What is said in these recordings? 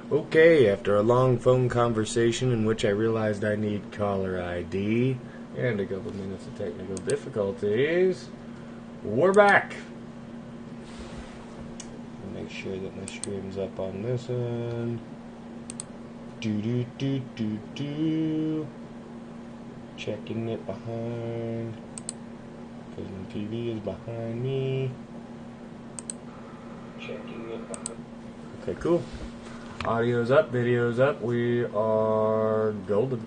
Okay, after a long phone conversation in which I realized I need caller ID and a couple minutes of technical difficulties, we're back. Make sure that my stream's up on this end. Checking it behind, because the TV is behind me. Checking it behind. Okay, cool. Audio's up, video's up, we are golden.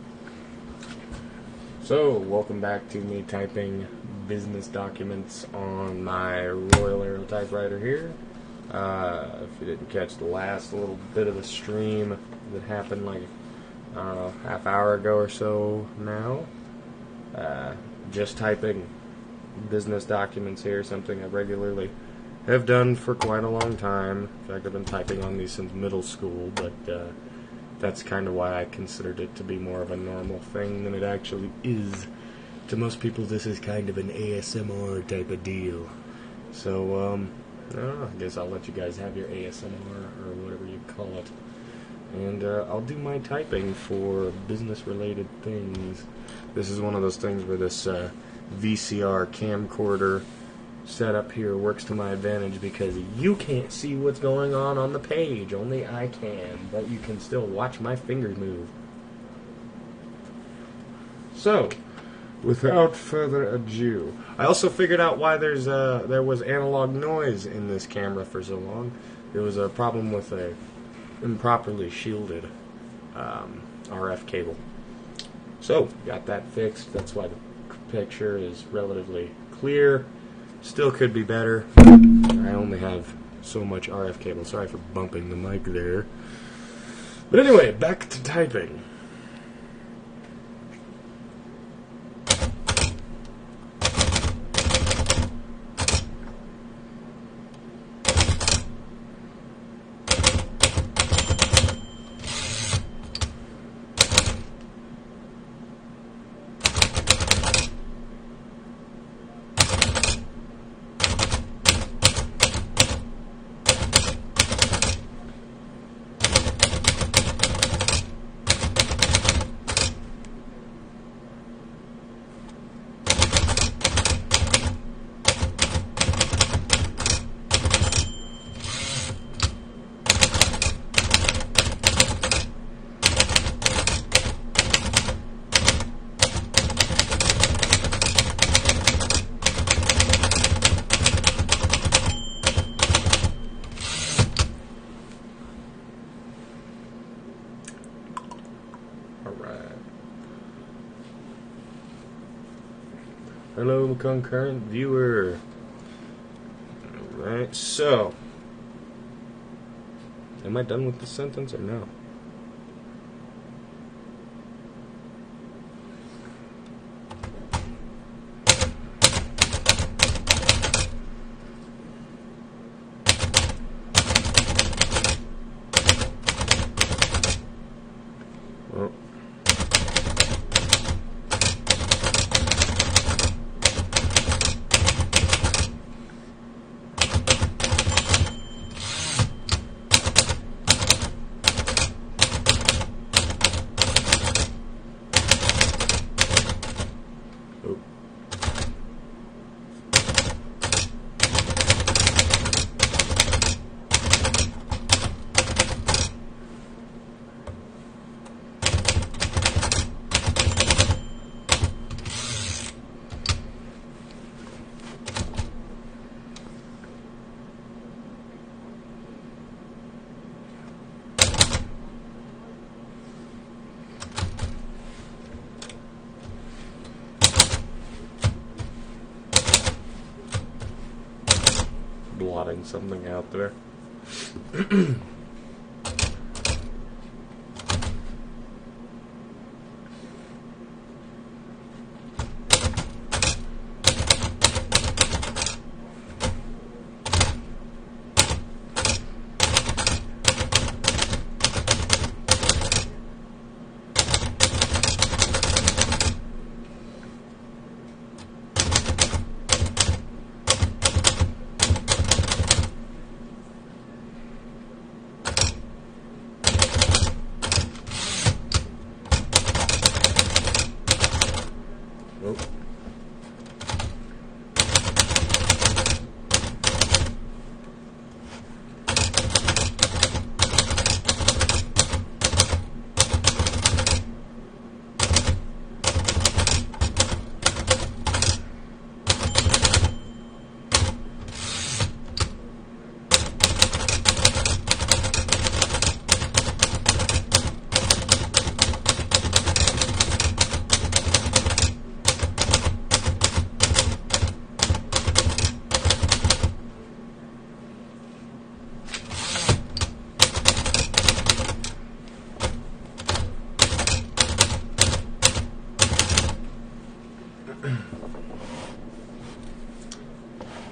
So, welcome back to me typing business documents on my Royal Arrow typewriter here. If you didn't catch the last little bit of the stream that happened like, I don't know, half hour ago or so now, just typing business documents here, something I regularly have done for quite a long time. In fact, I've been typing on these since middle school, but that's kind of why I considered it to be more of a normal thing than it actually is. To most people, this is kind of an ASMR type of deal. So, I guess I'll let you guys have your ASMR, or whatever you call it. And I'll do my typing for business-related things. This is one of those things where this VCR camcorder setup here works to my advantage because you can't see what's going on the page. Only I can, but you can still watch my fingers move. So, without further ado, I also figured out why there was analog noise in this camera for so long. It was a problem with a improperly shielded RF cable. So, got that fixed. That's why the picture is relatively clear. Still could be better. I only have so much RF cable. Sorry for bumping the mic there. But anyway, back to typing. Hello, concurrent viewer. Alright, so, am I done with the sentence or no? Well, blotting something out there.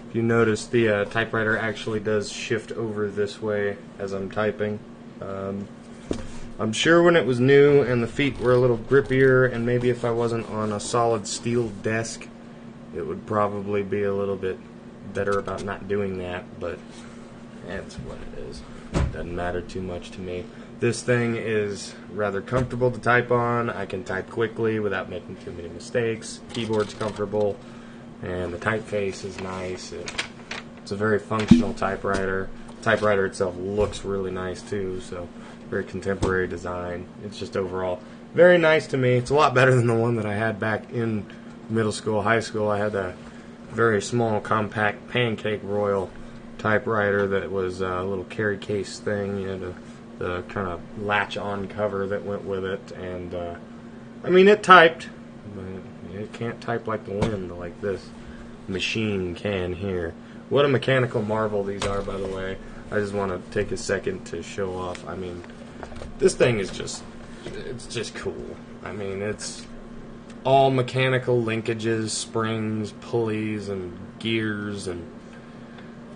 If you notice, the typewriter actually does shift over this way as I'm typing. I'm sure when it was new and the feet were a little grippier, and maybe if I wasn't on a solid steel desk, it would probably be a little bit better about not doing that, but that's what it is. It doesn't matter too much to me. This thing is rather comfortable to type on. I can type quickly without making too many mistakes. Keyboard's comfortable, and the typeface is nice. It's a very functional typewriter. The typewriter itself looks really nice too, so very contemporary design. It's just overall very nice to me. It's a lot better than the one that I had back in middle school, high school. I had a very small, compact Pancake Royal typewriter that was a little carry case thing. You know, the kind of latch-on cover that went with it, and I mean, it typed, but it can't type like the wind like this machine can here. What a mechanical marvel these are, by the way. I just want to take a second to show off. I mean, this thing is it's just cool. I mean, it's all mechanical linkages, springs, pulleys, and gears, and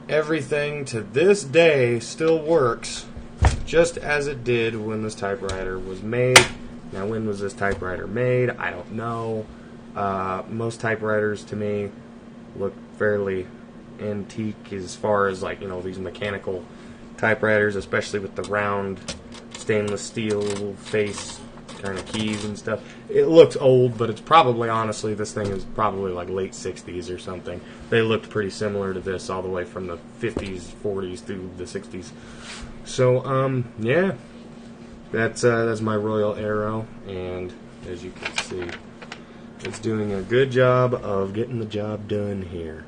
everything to this day still works just as it did when this typewriter was made. Now, when was this typewriter made? I don't know. Most typewriters, to me, look fairly antique as far as, like, you know, these mechanical typewriters, especially with the round stainless steel face kind of keys and stuff. It looks old, but it's probably, honestly, this thing is probably like late 60s or something. They looked pretty similar to this all the way from the 50s, 40s through the 60s. So, yeah, that's my Royal Arrow, and as you can see, it's doing a good job of getting the job done here.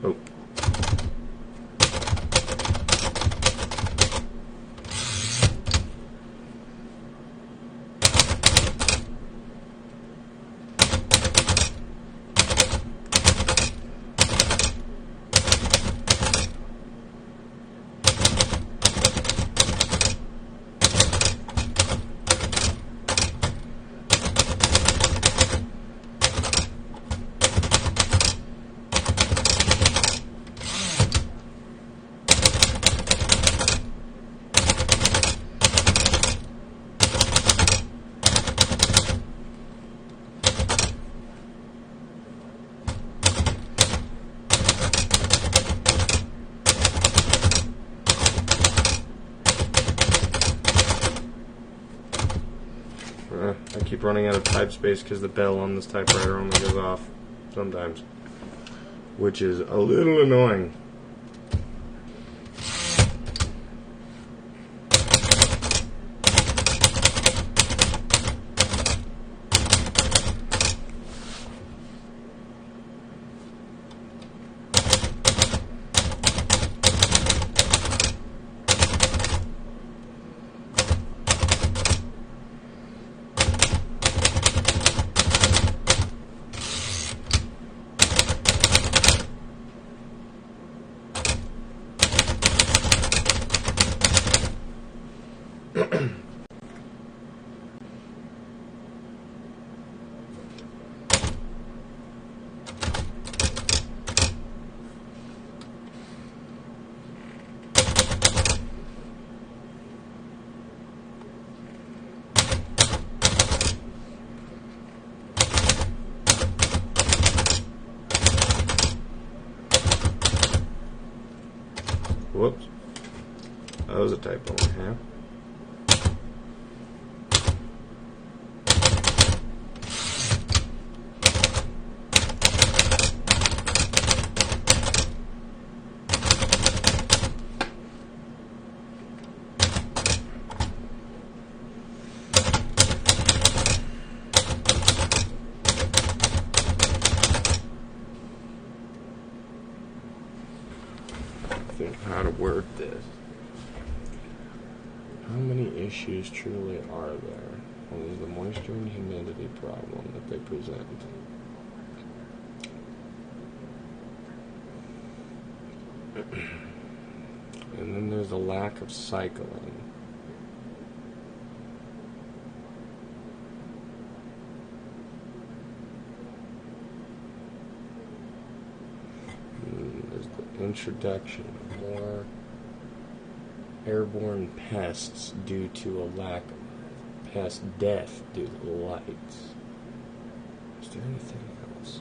Oh. I keep running out of type space because the bell on this typewriter only goes off sometimes, which is a little annoying. That was a typo and a half. Think how to word this. How many issues truly are there? Well, there's the moisture and humidity problem that they present. And then there's the lack of cycling. There's the introduction of more airborne pests due to a lack of pest death due to the lights. Is there anything else?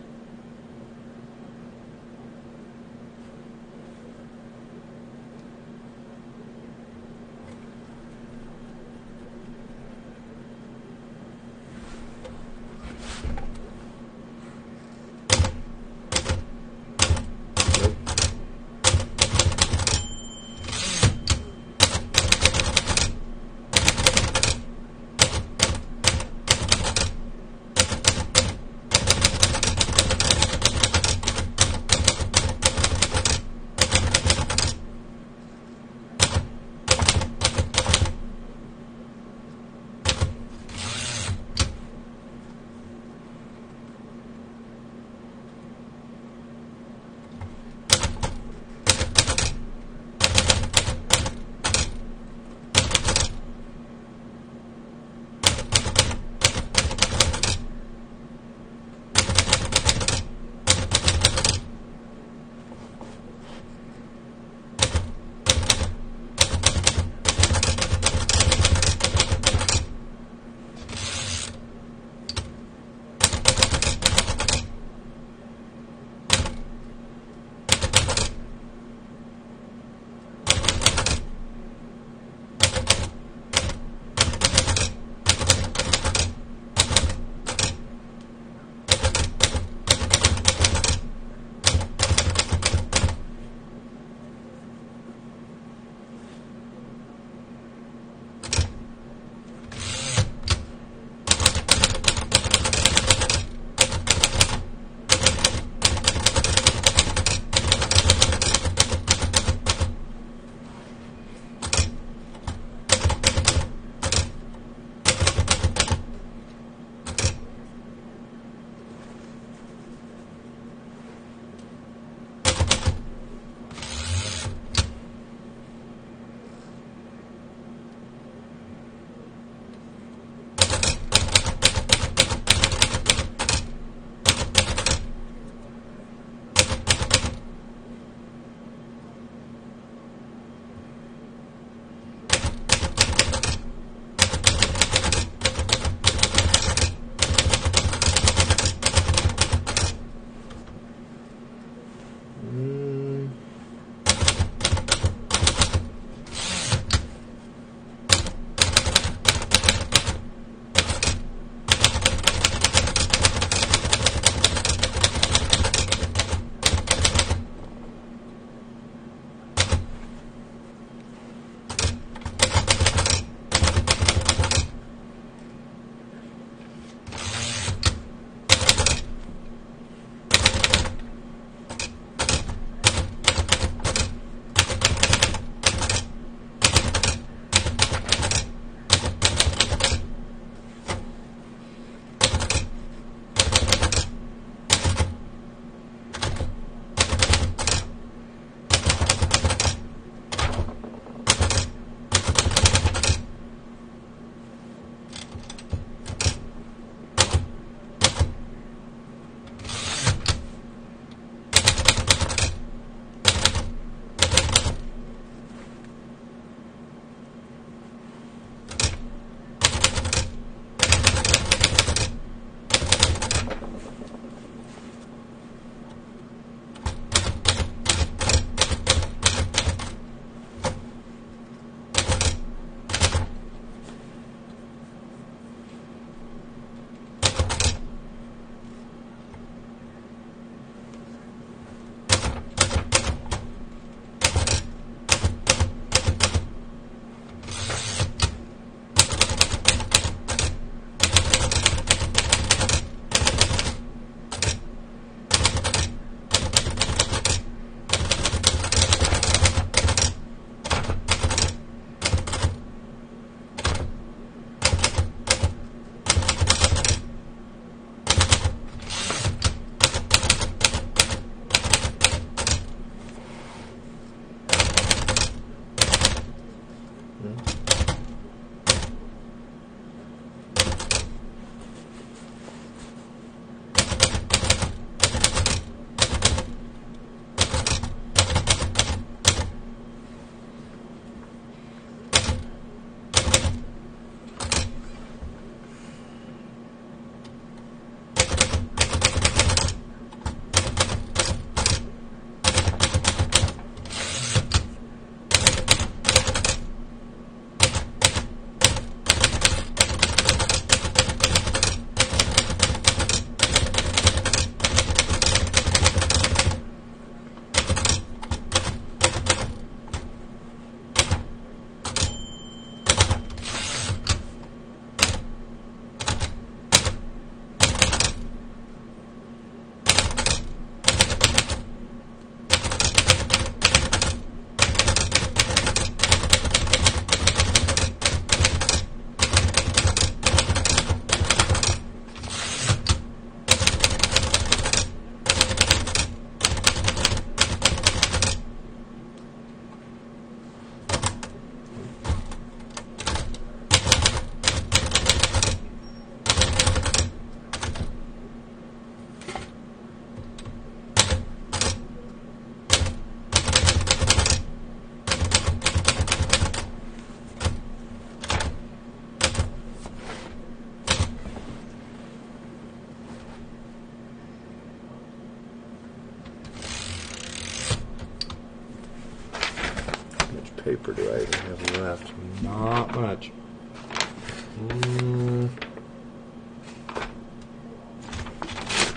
Paper do I even have left? Not much.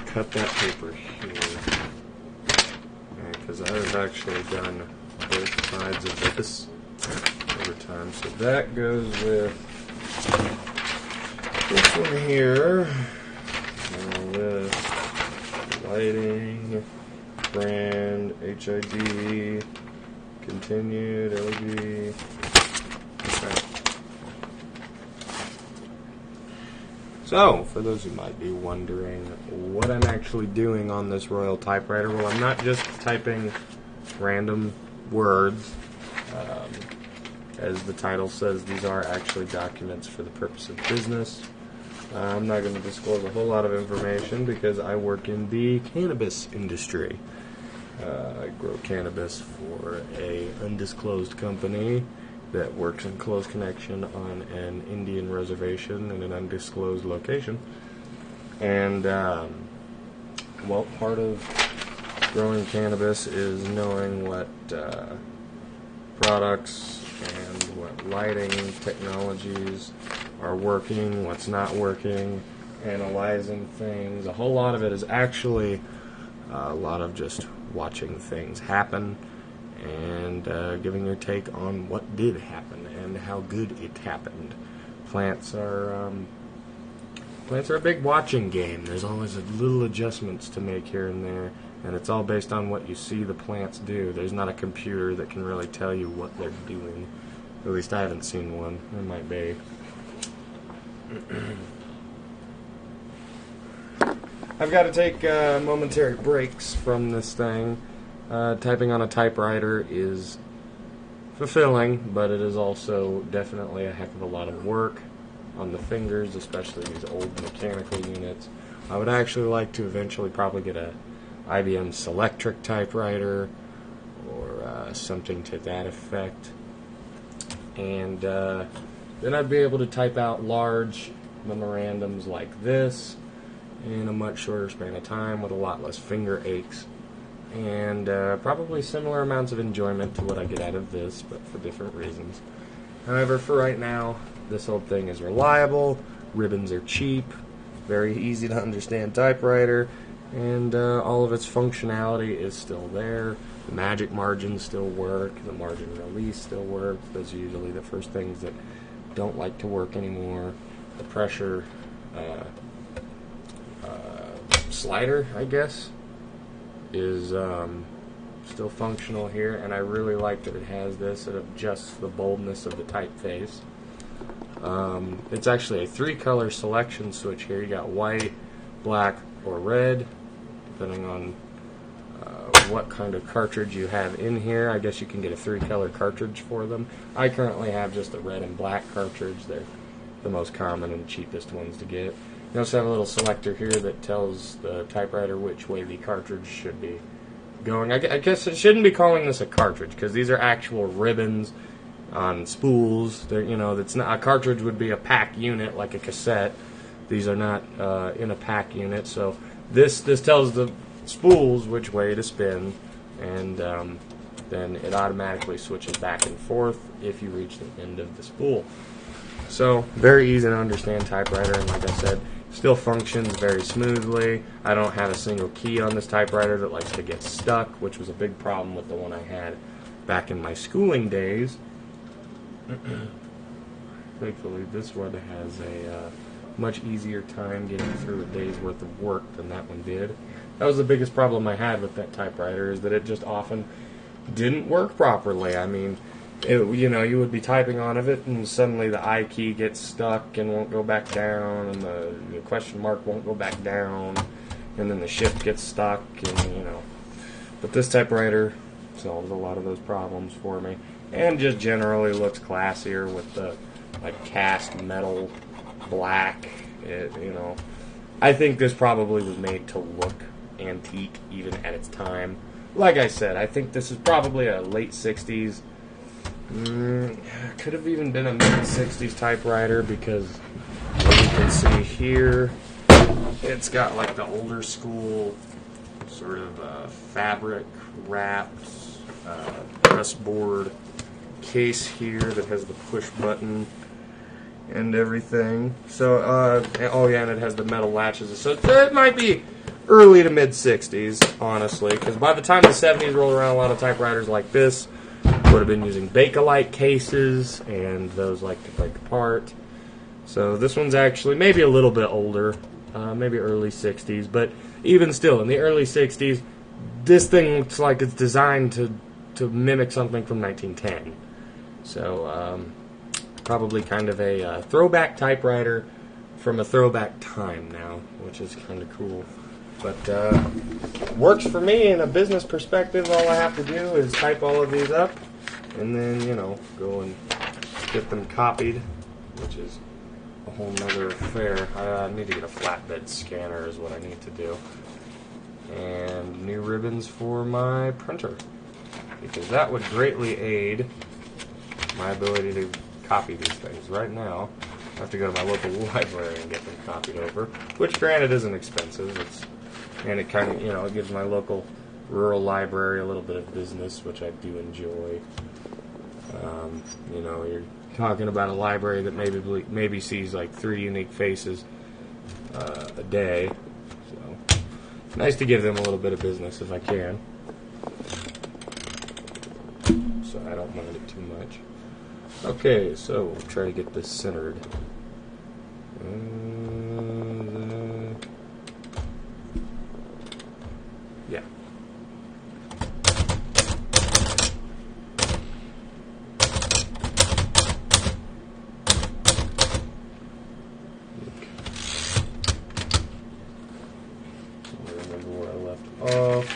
Cut that paper here. Because I've actually done both sides of this over time. So that goes with this one here. And this lighting, brand, HID. Continued, LED. Okay. So, for those who might be wondering what I'm actually doing on this Royal typewriter, well, I'm not just typing random words. As the title says, these are actually documents for the purpose of business. I'm not going to disclose a whole lot of information because I work in the cannabis industry. I grow cannabis for a undisclosed company that works in close connection on an Indian reservation in an undisclosed location. And, well, part of growing cannabis is knowing what products and what lighting technologies are working, what's not working, analyzing things. A whole lot of it is actually a lot of just watching things happen and giving your take on what did happen and how good it happened. Plants are a big watching game. There's always little adjustments to make here and there, and it's all based on what you see the plants do. There's not a computer that can really tell you what they're doing. At least I haven't seen one. There might be. I've got to take momentary breaks from this thing. Typing on a typewriter is fulfilling, but it is also definitely a heck of a lot of work on the fingers, especially these old mechanical units. I would actually like to eventually probably get a IBM Selectric typewriter or something to that effect. And then I'd be able to type out large memorandums like this in a much shorter span of time with a lot less finger aches, and probably similar amounts of enjoyment to what I get out of this, but for different reasons. However, for right now, this whole thing is reliable, ribbons are cheap, very easy to understand typewriter, and all of its functionality is still there. The magic margins still work, the margin release still works. Those are usually the first things that don't like to work anymore. The pressure slider, I guess, is still functional here, and I really like that it has this. It adjusts the boldness of the typeface. It's actually a 3-color selection switch here. You got white, black, or red, depending on what kind of cartridge you have in here. I guess you can get a 3-color cartridge for them. I currently have just a red and black cartridge. They're the most common and cheapest ones to get. You also have a little selector here that tells the typewriter which way the cartridge should be going. I guess it shouldn't be calling this a cartridge because these are actual ribbons on spools. They're, that's not, a cartridge would be a pack unit like a cassette. These are not in a pack unit, so this tells the spools which way to spin, and then it automatically switches back and forth if you reach the end of the spool. So very easy to understand typewriter, and like I said, still functions very smoothly. I don't have a single key on this typewriter that likes to get stuck, which was a big problem with the one I had back in my schooling days. Thankfully, this one has a much easier time getting through a day's worth of work than that one did. That was the biggest problem I had with that typewriter, is that it just often didn't work properly. I mean, you would be typing on it, and suddenly the I key gets stuck and won't go back down, and the question mark won't go back down, and then the shift gets stuck, and But this typewriter solves a lot of those problems for me, and just generally looks classier with the cast metal black. I think this probably was made to look antique even at its time. Like I said, I think this is probably a late 60s, could have even been a mid-60s typewriter, because as you can see here, it's got like the older school sort of fabric wrapped press board case here that has the push button and everything. So, and it has the metal latches. So it might be early to mid-60s, honestly, because by the time the 70s rolled around, a lot of typewriters like this would have been using Bakelite cases, and those like to break apart. So this one's actually maybe a little bit older, maybe early 60s, but even still, in the early 60s, this thing looks like it's designed to mimic something from 1910. So, probably kind of a throwback typewriter from a throwback time now, which is kind of cool. But works for me in a business perspective. All I have to do is type all of these up, and then go and get them copied, which is a whole nother affair. I need to get a flatbed scanner is what I need to do, and new ribbons for my printer, because that would greatly aid my ability to copy these things. Right now, I have to go to my local library and get them copied over, which granted isn't expensive. And it kind of, it gives my local rural library a little bit of business, which I do enjoy. You're talking about a library that maybe sees like 3 unique faces a day. So it's nice to give them a little bit of business if I can. So I don't mind it too much. Okay, so we'll try to get this centered. Yeah. I remember where I left off.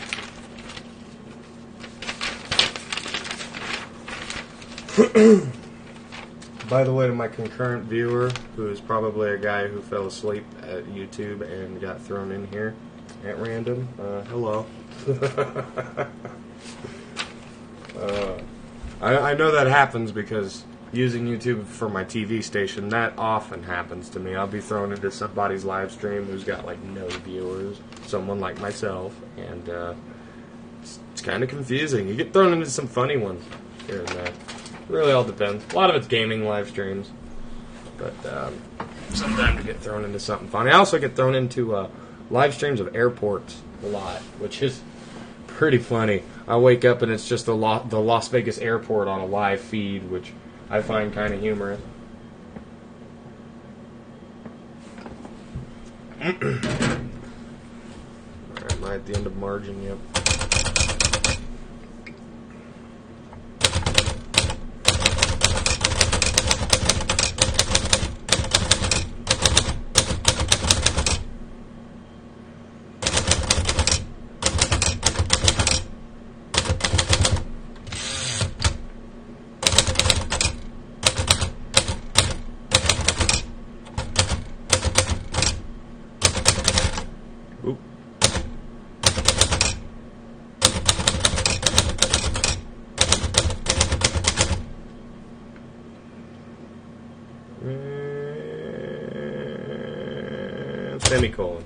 By the way, to my concurrent viewer, who is probably a guy who fell asleep at YouTube and got thrown in here at random, hello. I know that happens because using YouTube for my TV station, that often happens to me. I'll be thrown into somebody's live stream who's got like no viewers, someone like myself, and it's kind of confusing. You get thrown into some funny ones here and there. It really all depends. A lot of it's gaming live streams, but sometimes you get thrown into something funny. I also get thrown into live streams of airports a lot, which is pretty funny. I wake up and it's just the Las Vegas airport on a live feed, which I find kind of humorous. Alright, am I at the end of margin? Yep. And semicolon.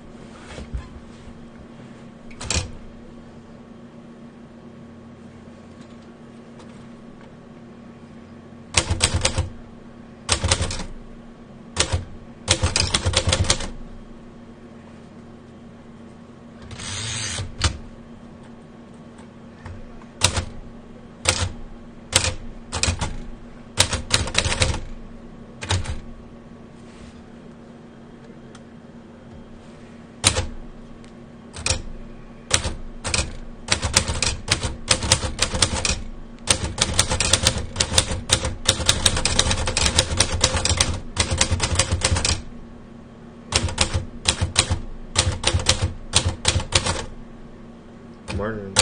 Martin.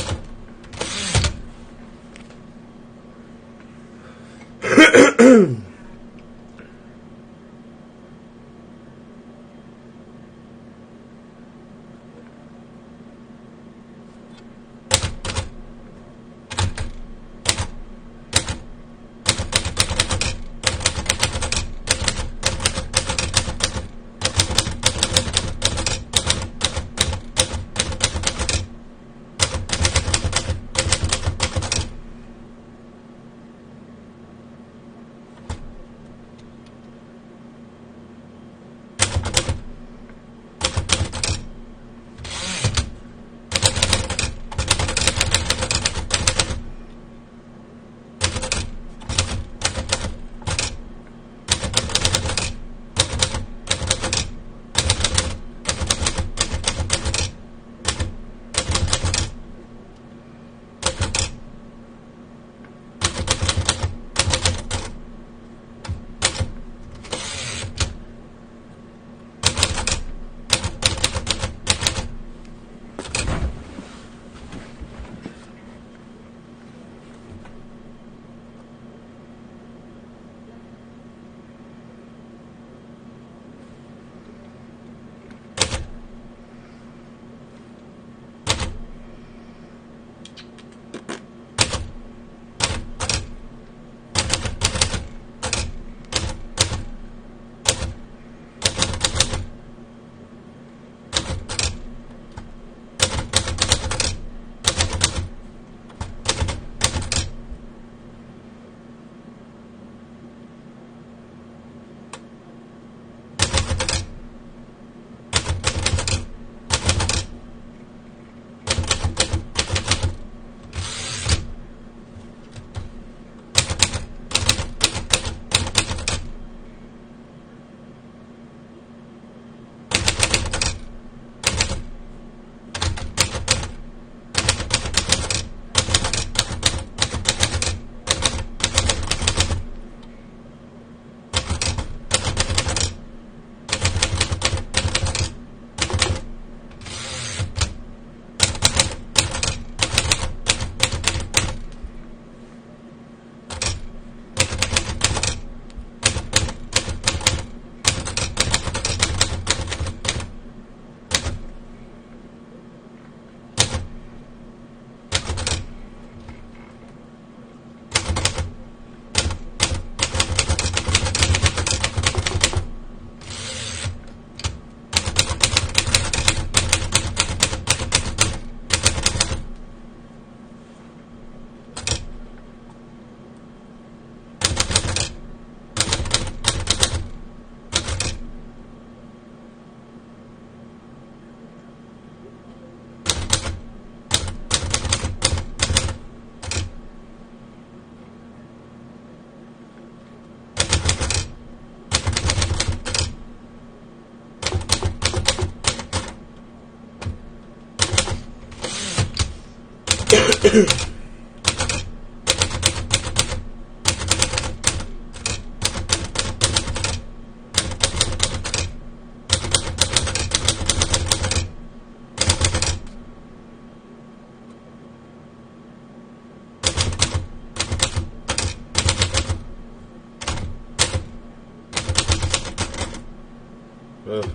Ugh.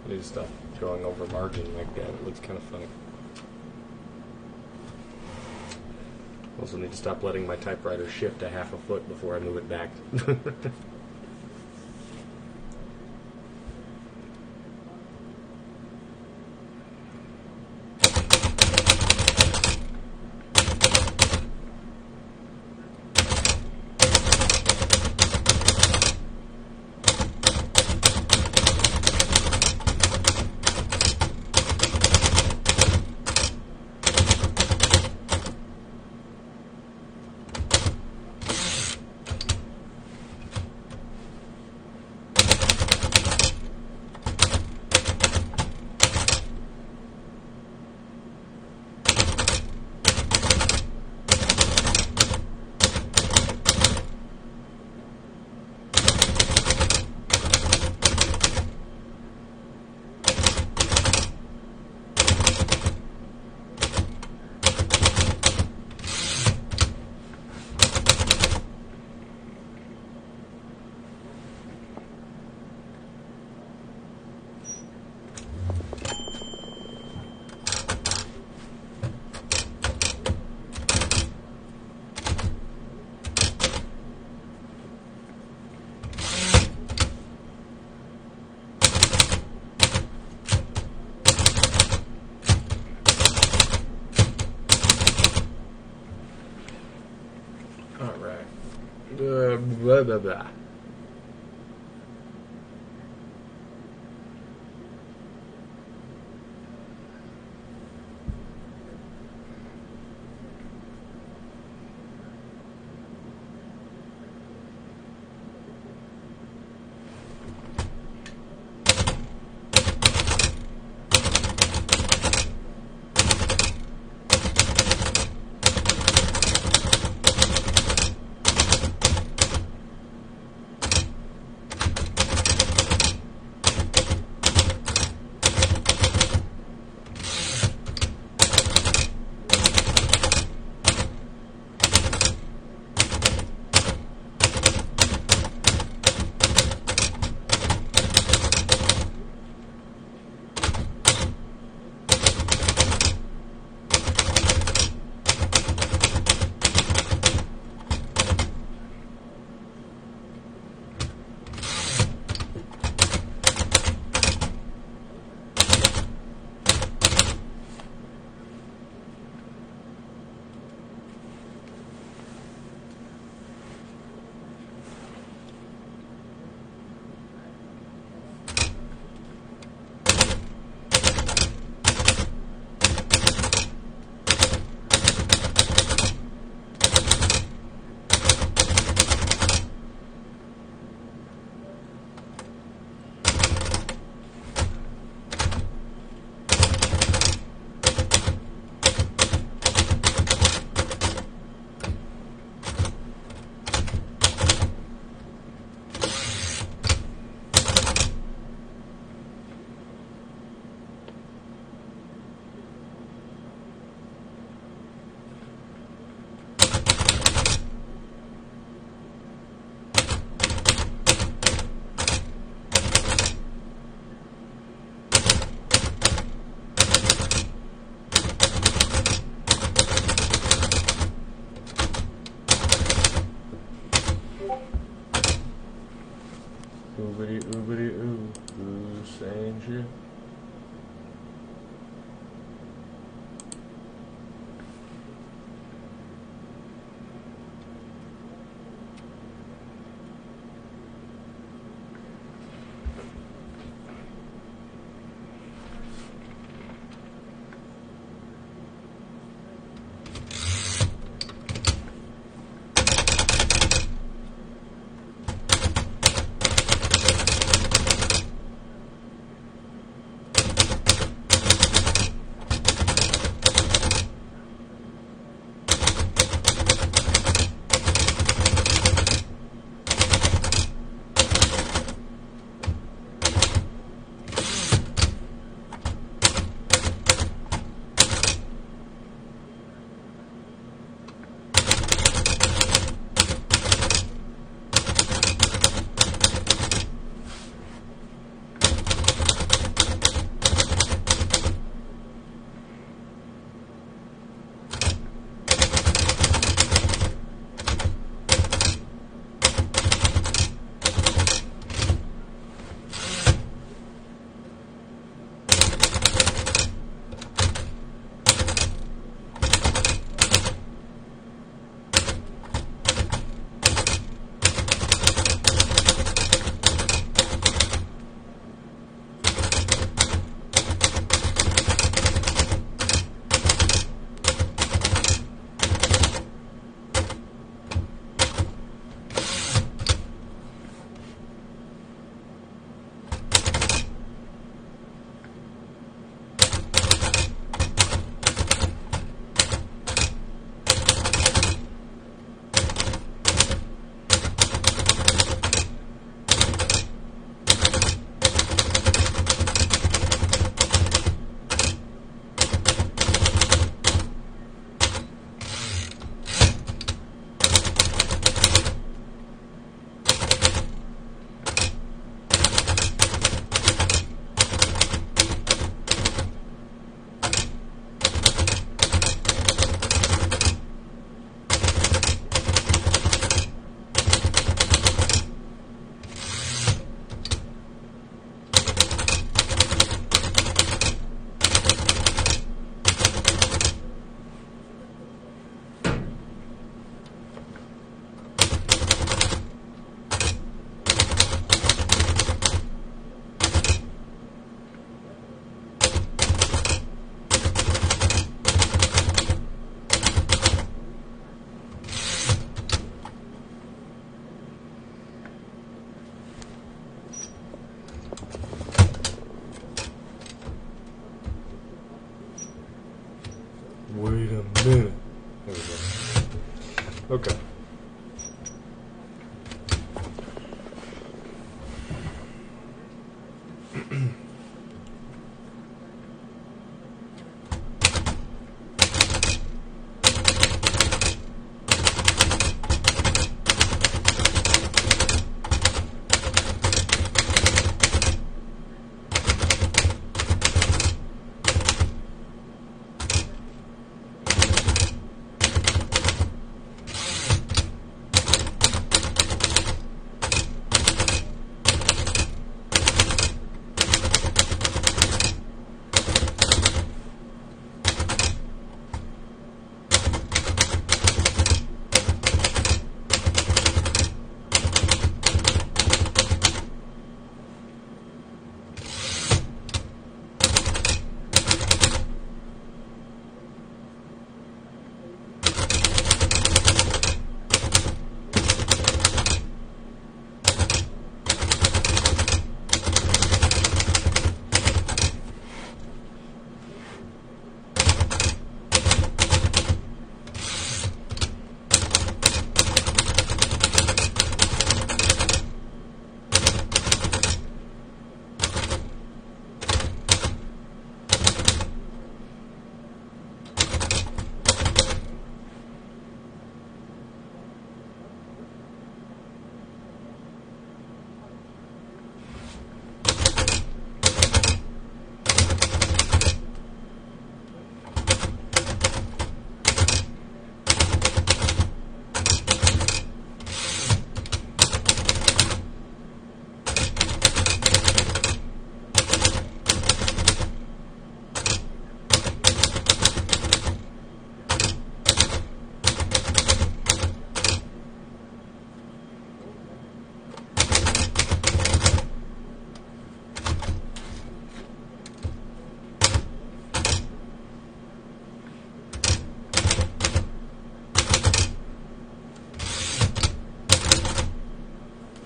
I need to stop going over margin like that. It looks kind of funny. Also need to stop letting my typewriter shift a half a foot before I move it back. Alright. Blah, blah, blah. Oobity oobity ooh, ooh, saying shit.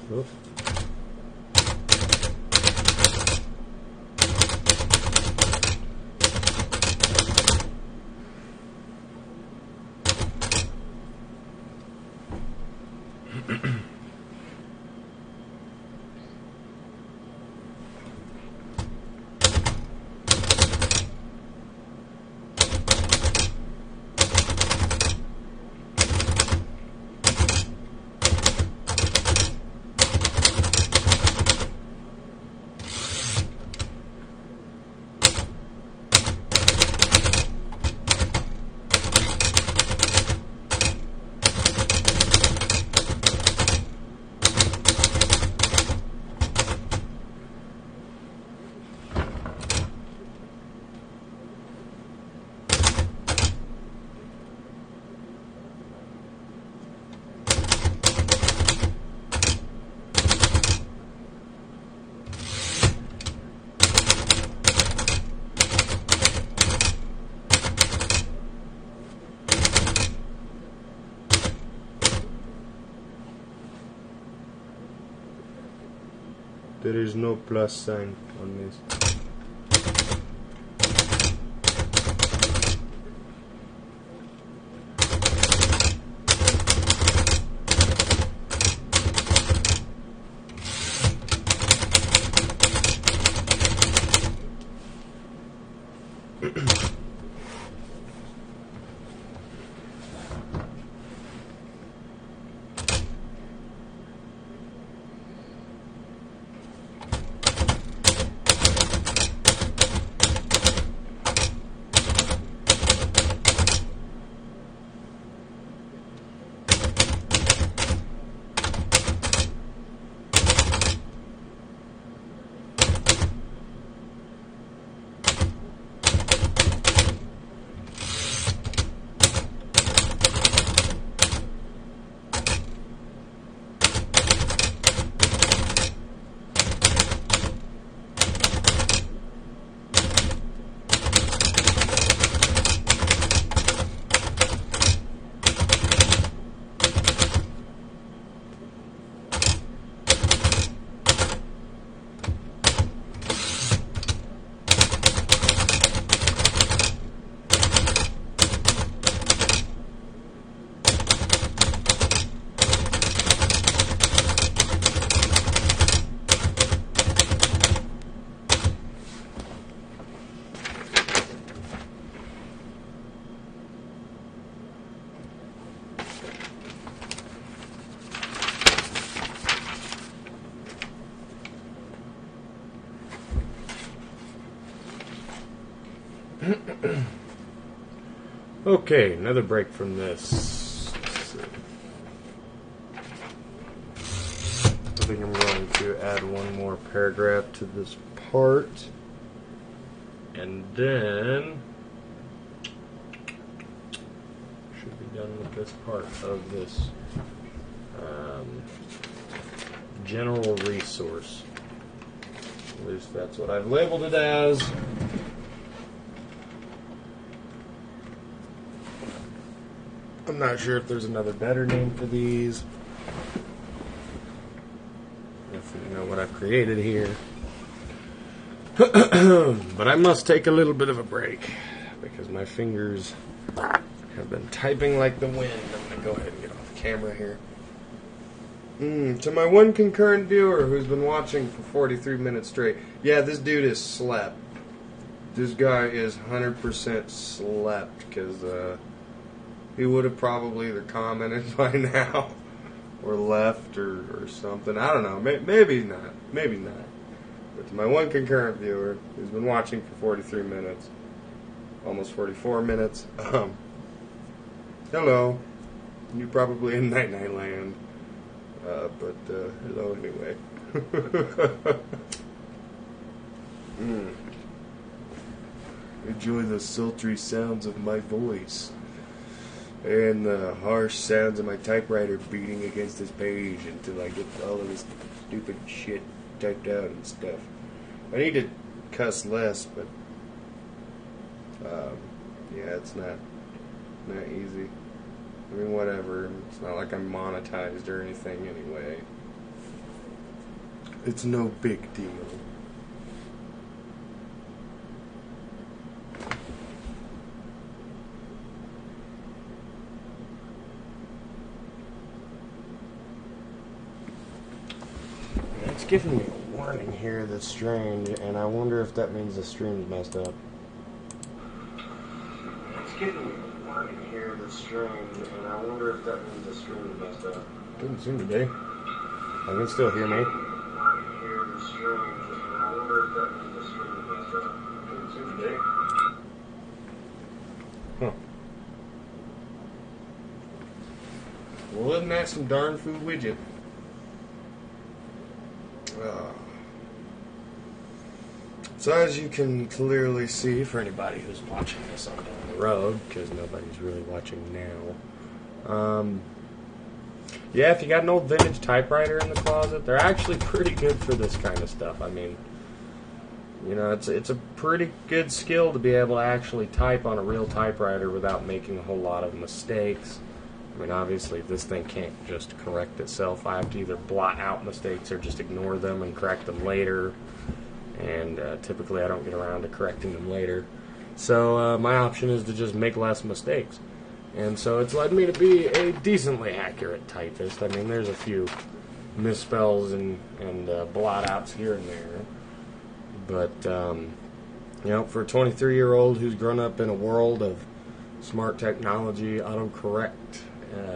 Oof. There is no plus sign on this. Okay, another break from this. I think I'm going to add one more paragraph to this part, and then should be done with this part of this general resource. At least that's what I've labeled it as. I'm not sure if there's another better name for these. If you know what I've created here. But I must take a little bit of a break because my fingers have been typing like the wind. I'm going to go ahead and get off the camera here. To my one concurrent viewer who's been watching for 43 minutes straight. Yeah, this dude is slept. This guy is 100% slept because he would have probably either commented by now or left or something. I don't know. Maybe not. Maybe not. But to my one concurrent viewer who's been watching for 43 minutes, almost 44 minutes, hello. You're probably in Night-Night Land. But hello anyway. Enjoy the sultry sounds of my voice. And the harsh sounds of my typewriter beating against this page until I get all of this stupid shit typed out and stuff. I need to cuss less, but yeah, it's not easy. I mean, whatever. It's not like I'm monetized or anything anyway. It's no big deal. It's giving me a warning here that's strange, and I wonder if that means the stream's messed up. It's giving me a warning here that's strange, and I wonder if that means the stream's messed up. Doesn't seem to be. I can still hear me. Here that's strange, and I wonder if that means the stream's messed up. Doesn't seem to be. Huh. Well, isn't that some darn food widget? So as you can clearly see, for anybody who's watching this on down the road, because nobody's really watching now, yeah, if you got an old vintage typewriter in the closet, they're actually pretty good for this kind of stuff. I mean, you know, it's a pretty good skill to be able to actually type on a real typewriter without making a whole lot of mistakes. I mean, obviously, this thing can't just correct itself. I have to either blot out mistakes or just ignore them and correct them later. And typically, I don't get around to correcting them later. So my option is to just make less mistakes. And so it's led me to be a decently accurate typist. I mean, there's a few misspells and blot outs here and there. But, you know, for a 23-year-old who's grown up in a world of smart technology, autocorrect,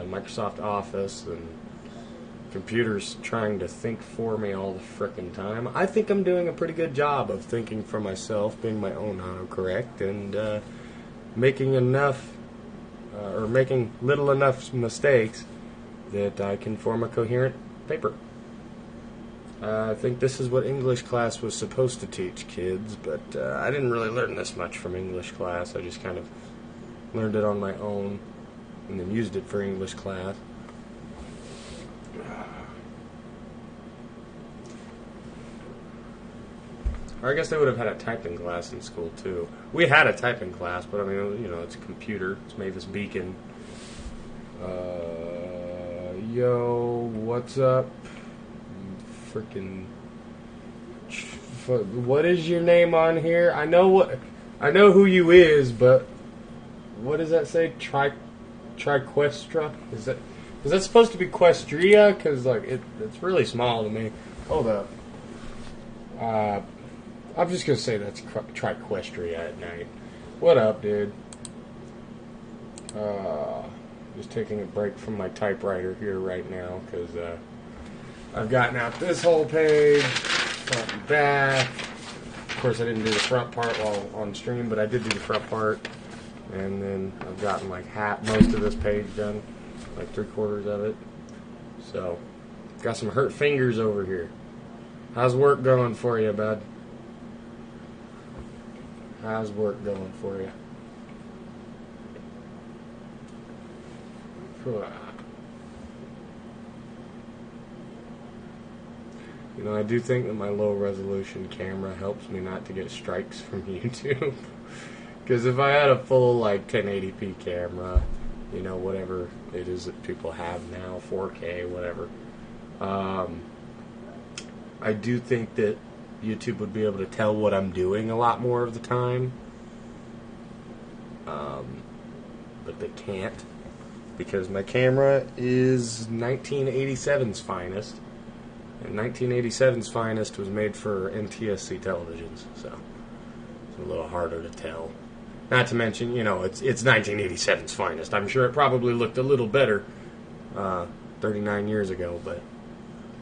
Microsoft Office, and computers trying to think for me all the frickin' time, I think I'm doing a pretty good job of thinking for myself, being my own autocorrect, and making enough, or making little enough mistakes that I can form a coherent paper. I think this is what English class was supposed to teach kids, but I didn't really learn this much from English class. I just kind of learned it on my own and then used it for English class. Or I guess they would have had a typing class in school too. We had a typing class, but I mean, you know, it's a computer. It's Mavis Beacon. Yo, what's up? Freaking. What is your name on here? I know who you is, but what does that say? Triquestra? Is that supposed to be Questria? Because like it's really small to me. Hold up. I'm just gonna say that's Triquestria at night. What up, dude? Just taking a break from my typewriter here right now because I've gotten out this whole page, front and back. Of course, I didn't do the front part while on stream, but I did do the front part. And then I've gotten like most of this page done, like 3/4 of it. So, got some hurt fingers over here. How's work going for you, bud? How's work going for you? You know, I do think that my low resolution camera helps me not to get strikes from YouTube. Because if I had a full, like, 1080p camera, you know, whatever it is that people have now, 4K, whatever, I do think that YouTube would be able to tell what I'm doing a lot more of the time. But they can't. Because my camera is 1987's finest. And 1987's finest was made for NTSC televisions, so it's a little harder to tell. Not to mention, you know, it's 1987's finest. I'm sure it probably looked a little better 39 years ago, but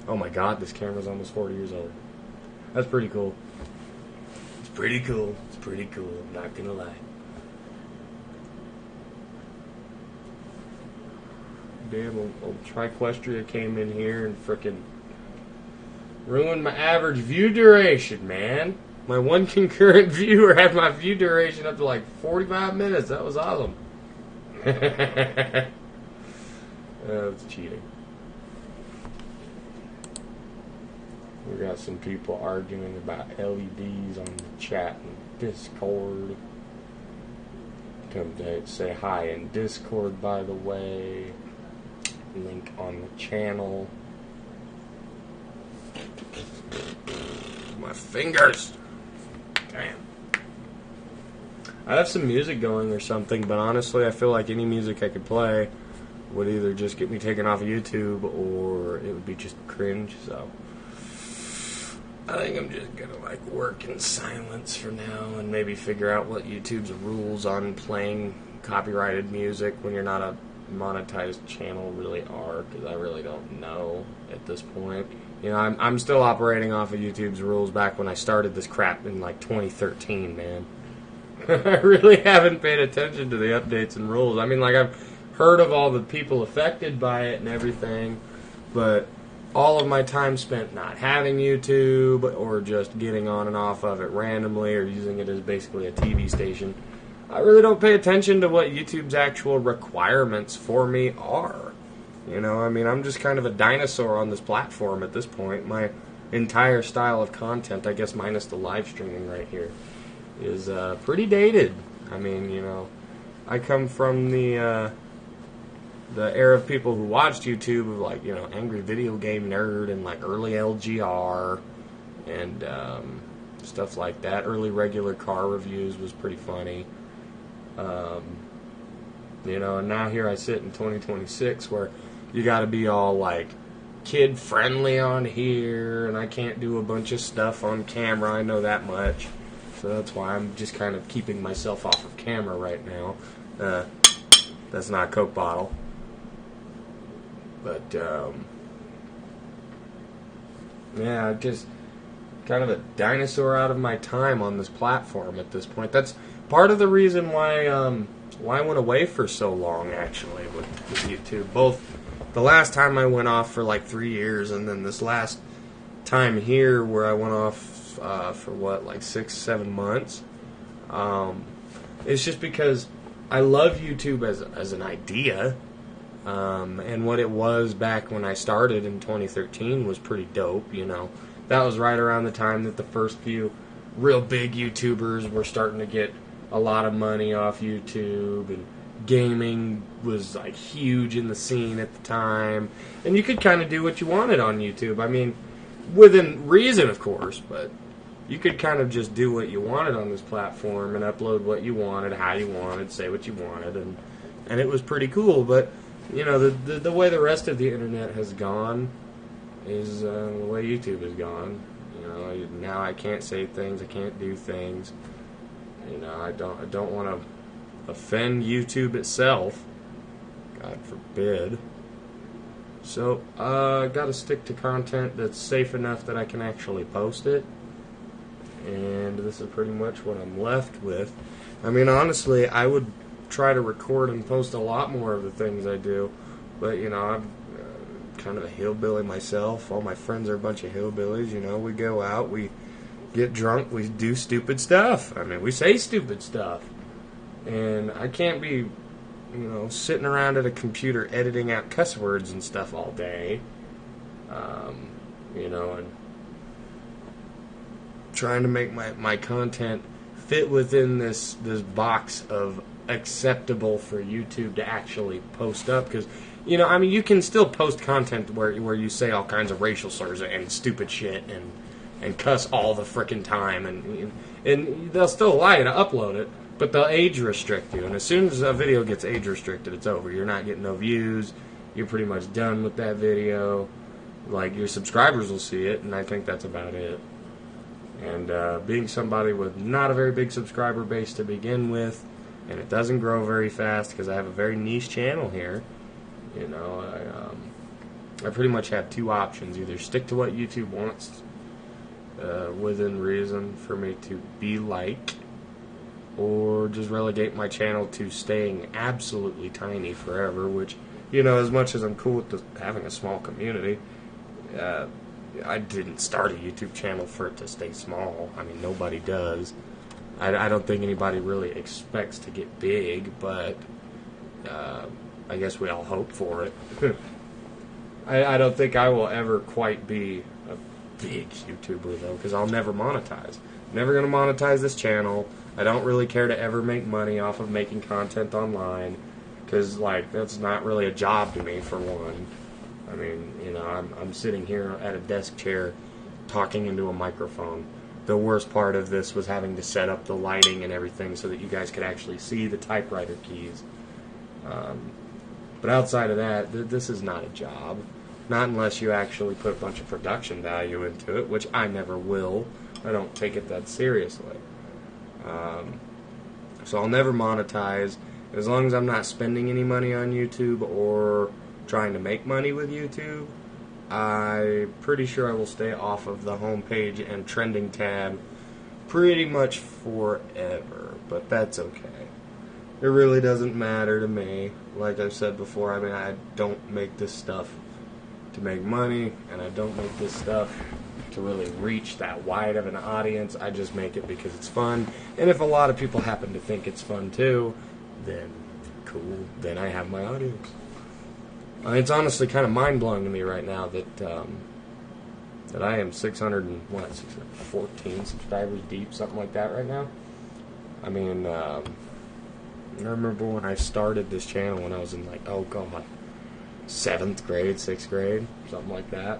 oh my god, this camera's almost 40 years old. That's pretty cool. It's pretty cool. It's pretty cool, I'm not gonna lie. Damn, old Triquestria came in here and frickin' ruined my average view duration, man. My one concurrent viewer had my view duration up to like 45 minutes. That was awesome. That's cheating. We got some people arguing about LEDs on the chat and Discord. Come to say hi in Discord, by the way. Link on the channel. my fingers. Damn. I have some music going or something, but honestly, I feel like any music I could play would either just get me taken off of YouTube or it would be just cringe, so I think I'm just gonna like work in silence for now and maybe figure out what YouTube's rules on playing copyrighted music when you're not a monetized channel really are, because I really don't know at this point. You know, I'm still operating off of YouTube's rules back when I started this crap in like 2013, man. I really haven't paid attention to the updates and rules. I mean, like, I've heard of all the people affected by it and everything, but all of my time spent not having YouTube or just getting on and off of it randomly or using it as basically a TV station, I really don't pay attention to what YouTube's actual requirements for me are. You know, I mean, I'm just kind of a dinosaur on this platform at this point. My entire style of content, I guess minus the live streaming right here, is pretty dated. I mean, you know, I come from the era of people who watched YouTube, of like, you know, Angry Video Game Nerd and like early LGR and stuff like that. Early regular car reviews was pretty funny. You know, and now here I sit in 2026 where you got to be all like kid friendly on here, and I can't do a bunch of stuff on camera. I know that much. So that's why I'm just kind of keeping myself off of camera right now. That's not a Coke bottle. But, yeah, just kind of a dinosaur out of my time on this platform at this point. That's part of the reason why I went away for so long, actually, with YouTube. Both the last time I went off for like 3 years, and then this last time here where I went off for what, like 6-7 months. It's just because I love YouTube as an idea, and what it was back when I started in 2013 was pretty dope. You know, that was right around the time that the first few real big YouTubers were starting to get a lot of money off YouTube, and gaming was like huge in the scene at the time, and you could kind of do what you wanted on YouTube. I mean, within reason, of course, but you could kind of just do what you wanted on this platform and upload what you wanted, how you wanted, say what you wanted, and it was pretty cool. But you know, the way the rest of the internet has gone is the way YouTube has gone. You know, now I can't say things, I can't do things. You know, I don't want to offend YouTube itself. God forbid. So, got to stick to content that's safe enough that I can actually post it. And this is pretty much what I'm left with. I mean, honestly, I would try to record and post a lot more of the things I do. But, you know, I'm kind of a hillbilly myself. All my friends are a bunch of hillbillies. You know, we go out, we get drunk, we do stupid stuff. I mean, we say stupid stuff. And I can't be, you know, sitting around at a computer editing out cuss words and stuff all day. You know, and trying to make my content fit within this box of acceptable for YouTube to actually post up. Because, you know, I mean, you can still post content where you say all kinds of racial slurs and stupid shit and cuss all the frickin' time, and they'll still allow you to upload it, but they'll age restrict you. And as soon as a video gets age restricted, it's over. You're not getting no views. You're pretty much done with that video. Like, your subscribers will see it, and I think that's about it. And being somebody with not a very big subscriber base to begin with, and it doesn't grow very fast because I have a very niche channel here, you know, I pretty much have two options. Either stick to what YouTube wants within reason for me to be like, or just relegate my channel to staying absolutely tiny forever, which, you know, as much as I'm cool with having a small community, I didn't start a YouTube channel for it to stay small. I mean, nobody does. I don't think anybody really expects to get big, but I guess we all hope for it. I don't think I will ever quite be a big YouTuber, though, because I'll never monetize. I'm never going to monetize this channel. I don't really care to ever make money off of making content online, because, like, that's not really a job to me, for one. I mean, you know, I'm sitting here at a desk chair talking into a microphone. The worst part of this was having to set up the lighting and everything so that you guys could actually see the typewriter keys. But outside of that, this is not a job. Not unless you actually put a bunch of production value into it, which I never will. I don't take it that seriously. So I'll never monetize. As long as I'm not spending any money on YouTube or trying to make money with YouTube, I'm pretty sure I will stay off of the homepage and trending tab pretty much forever. But that's okay. It really doesn't matter to me. Like I've said before, I mean, I don't make this stuff to make money, and I don't make this stuff to really reach that wide of an audience. I just make it because it's fun, and if a lot of people happen to think it's fun too, then cool, then I have my audience. It's honestly kind of mind-blowing to me right now that that I am 614 subscribers deep, something like that right now. I mean, I remember when I started this channel when I was in, like, oh god, 7th grade, 6th grade, something like that.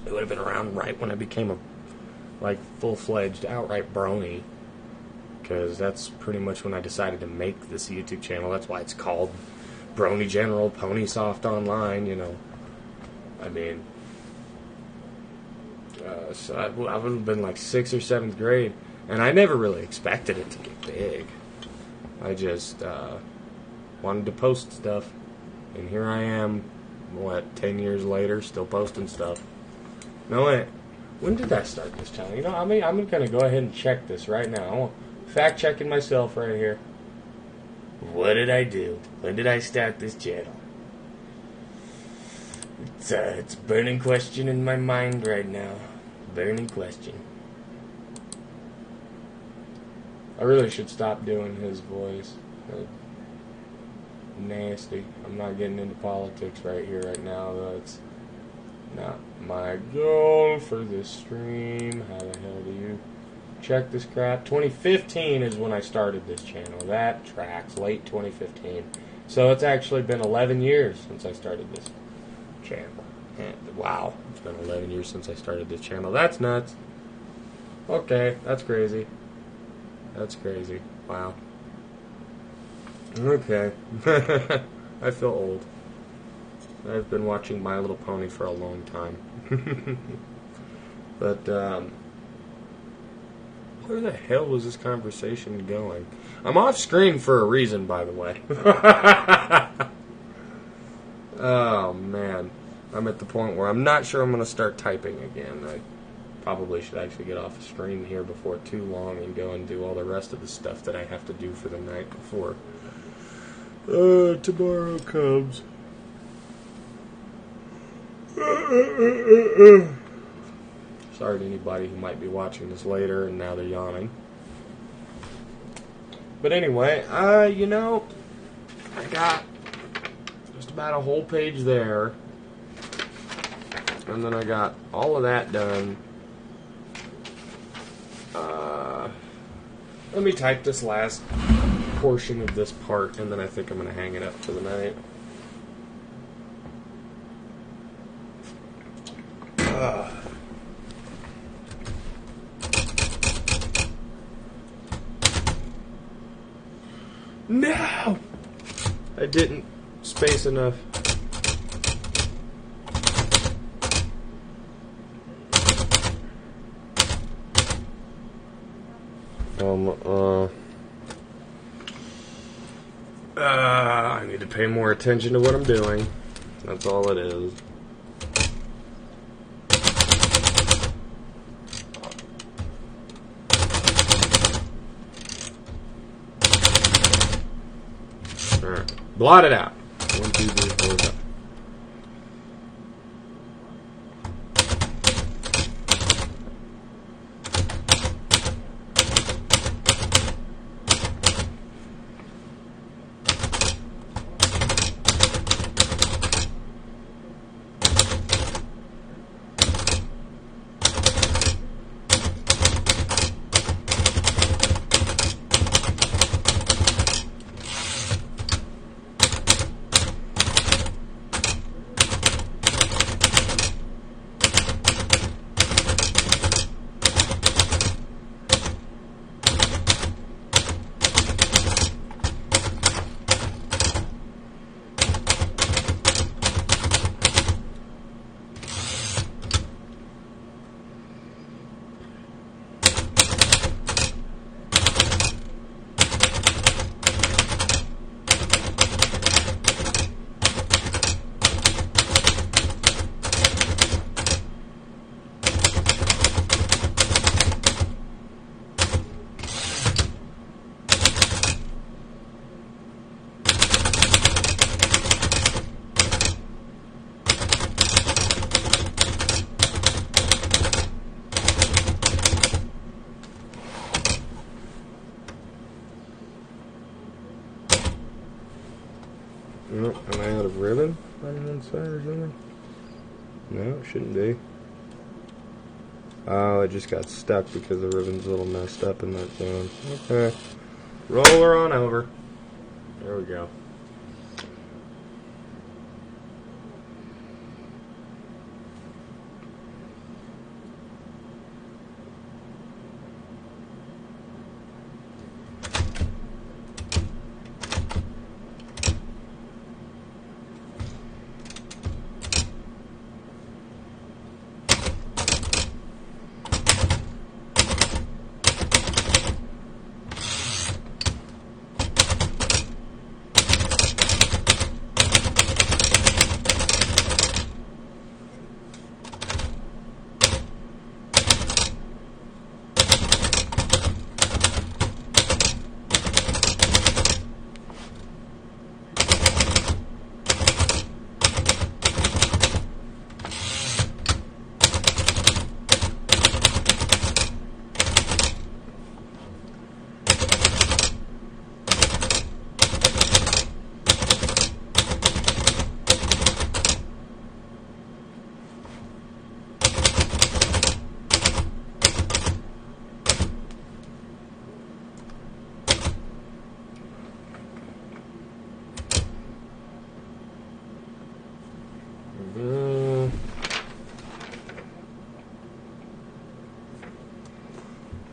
It would have been around right when I became a, like, full-fledged outright brony, because that's pretty much when I decided to make this YouTube channel. That's why it's called Brony General Pony Soft Online, you know. I mean, so I would have been like 6th or 7th grade, and I never really expected it to get big. I just wanted to post stuff, and here I am, 10 years later, still posting stuff. No, wait, when did I start this channel? You know, I'm going to go ahead and check this right now. I'm fact-checking myself right here. What did I do? When did I start this channel? It's a burning question in my mind right now. Burning question. I really should stop doing his voice. Nasty. I'm not getting into politics right here, right now, though. It's not my goal for this stream. How the hell do you check this crap? 2015 is when I started this channel. That tracks. Late 2015. So it's actually been 11 years since I started this channel. And, wow. It's been 11 years since I started this channel. That's nuts. Okay. That's crazy. That's crazy. Wow. Okay. I feel old. I've been watching My Little Pony for a long time. But, where the hell was this conversation going? I'm off screen for a reason, by the way. Oh, man. I'm at the point where I'm not sure I'm going to start typing again. I probably should actually get off the screen here before too long and go and do all the rest of the stuff that I have to do for the night before tomorrow comes. Sorry to anybody who might be watching this later and now they're yawning. But anyway, you know, I got just about a whole page there. And then I got all of that done. Let me type this last portion of this part, and then I think I'm going to hang it up for the night. No! I didn't space enough. I need to pay more attention to what I'm doing. That's all it is. Alright. Blot it out. 1, 2, 3, 4, 5. ribbon on one side or something? No, it shouldn't be. Oh, it just got stuck because the ribbon's a little messed up in that zone. Okay. Roll her on over. There we go.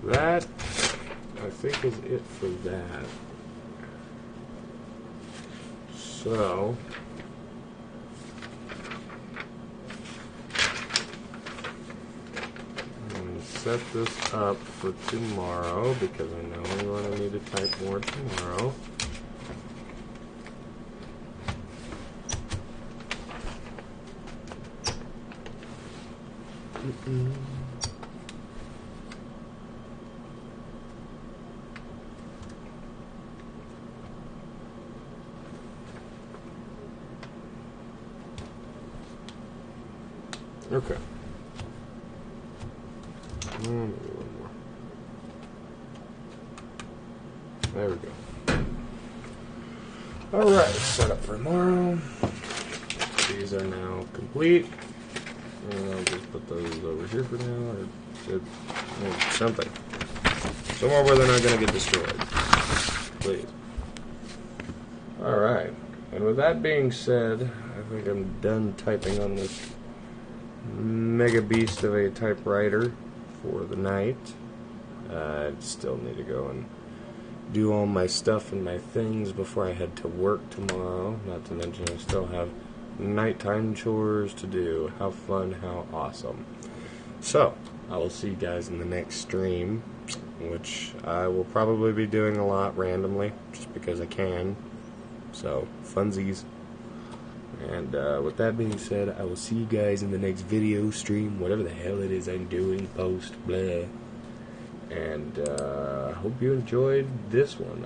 That, I think, is it for that. So, I'm going to set this up for tomorrow because I know you want me to type more tomorrow. Okay. Maybe a little more. There we go. Alright, set up for tomorrow. These are now complete. And I'll just put those over here for now, or something. Somewhere where they're not going to get destroyed. Please. Alright. And with that being said, I think I'm done typing on this mega beast of a typewriter for the night. I still need to go and do all my stuff and my things before I head to work tomorrow. Not to mention I still have nighttime chores to do. How fun, how awesome. So, I will see you guys in the next stream, which I will probably be doing a lot randomly, just because I can. So, funsies. And with that being said, I will see you guys in the next video stream, whatever the hell it is I'm doing, post, blah. And I hope you enjoyed this one.